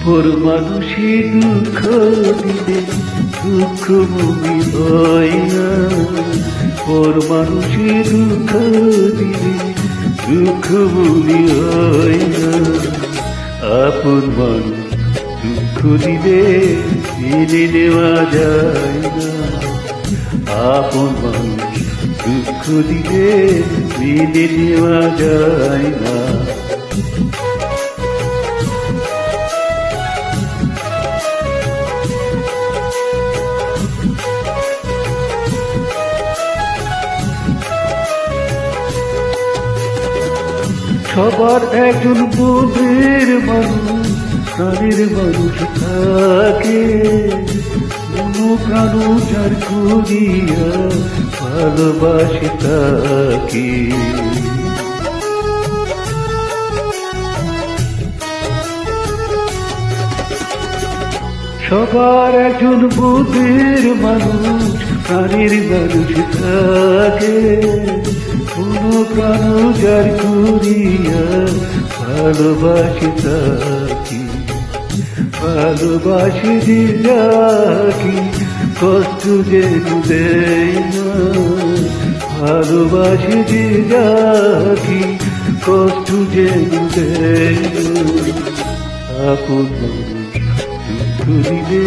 ওর মানুষই দুঃখ দিলে দুঃখ মুমি হয় না, ওর মানুষই দুঃখ দিলে দুঃখ মুমি হয় না। আপন মানুষ দুঃখ দিলে মেনে নেওয়া যায় না, আপন মানুষ দুঃখ দিলে মেনে নেওয়া যায় না। সবার একজন বোধের মানুষ, প্রাণের মানুষ থাকে, মনো প্রাণ যার করিয়া ভালোবাসে তাকে। সবার একজন বোধের মানুষ, প্রাণের মানুষ থাকে, কোনো প্রাণ যার করিয়া ভালোবাসে তাকে। ভালোবাসে যে যাকে কষ্ট যে দেয় না, ভালোবাসে যে যাকে কষ্ট যে দেয় না। আপন মানুষ দুঃখ দিলে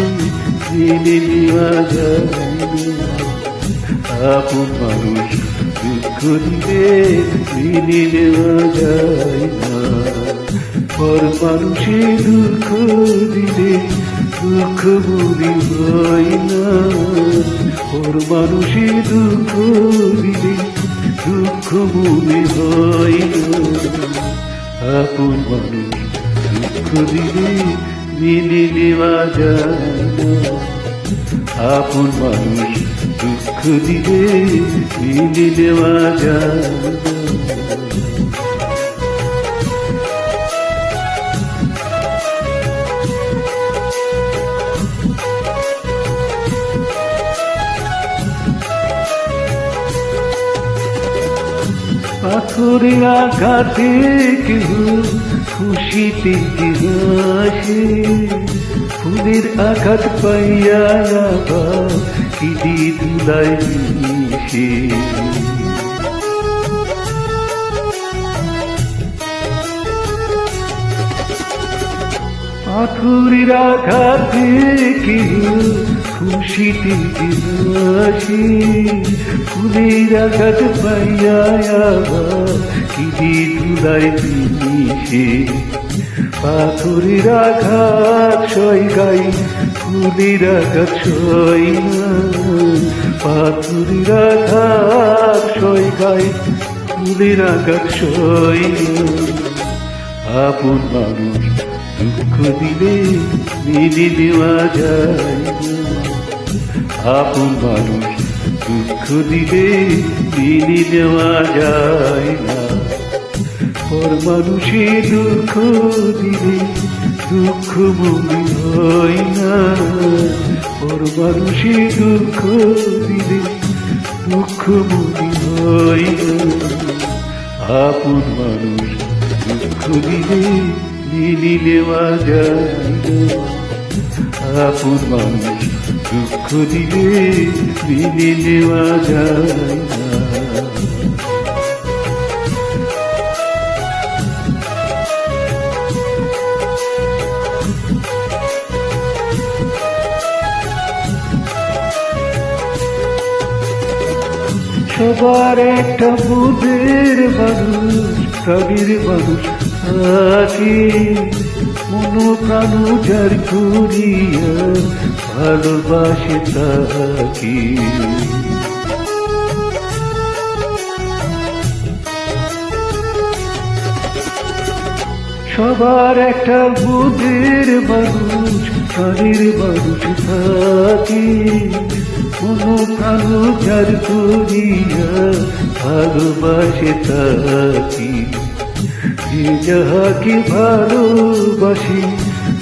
মেনে নেওয়া যায় না, আপন মানুষ দুঃখ দিলে মেনে নেওয়া যায় না। পর মানুষে দুঃখ দিলে দুঃখ মনে হয় না, পর মানুষে দুঃখ দিলে দুঃখ মনে হয় না। আপন মানুষ দুঃখ দিলে মেনে নেওয়া যায় না, আপন মানুষ দুঃখ দিলে মেনে নেওয়া যায় না। পাথরের আঘাতে কেহ খুশিতে হাসে, ফুলের আঘাত পাইয়া আবার কিদি ধুলায় মিশে। পাথরের আঘাতে কেহ খুশিতে হাসে, ফুলের আঘাত পাইয়া আবার কিদি ধুলায় মিশে। পাথরের আঘাত সয় গাই, ফুলের আঘাত সয় না, পাথরের আঘাত সয় গাই, ফুলের আঘাত সয় না। আপন মানুষ দুঃখ দিলে মেনে নেওয়া যায় না, আপন মানুষ দুঃখ দিলে মেনে নেওয়া যায় না। পর মানুষে দুঃখ দিলে দুঃখ মনে হয় না, পর মানুষে দুঃখ দিলে দুঃখ মনে হয় না। আপন মানুষ দুঃখ দিলে মেনে নেওয়া যায় না, আপন মানুষ দুঃখ দিলে মেনে নেওয়া যায় না। সবার একটা বুধের মানুষ, প্রাণের মানুষ থাকে, মনো প্রাণ যার করিয়া ভালোবাসে তাকে। সবার একটা বুধের মানুষ, প্রাণের মানুষ থাকে, মনো প্রাণ যার করিয়া ভালোবাসে তাকে। যে যাহাকে ভালোবাসে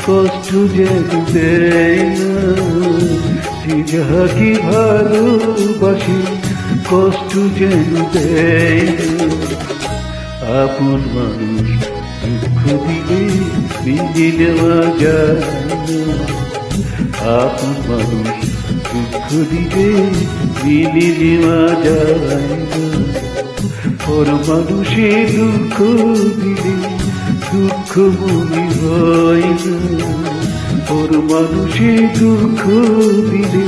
কষ্ট যেন দেয় না, যে যাহাকে ভালোবাসে কষ্ট যেন দেয় না। আপন মানুষ দুঃখ দিলে মেনে নেওয়া যায় না। আপন মানুষ দুঃখ দিলে মেনে নেওয়া যায় না। পর মানুষে দুঃখ দিলে দুঃখ মনে হয় না। পর মানুষে দুঃখ দিলে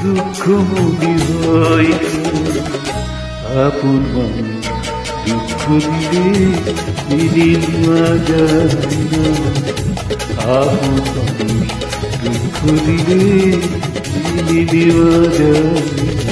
দুঃখ মনে হয় না। আপন মানুষ দুঃখ দিলে মেনে নেওয়া যায় না। আপন মানুষ দুঃখ দিলে মেনে নেওয়া যায় না।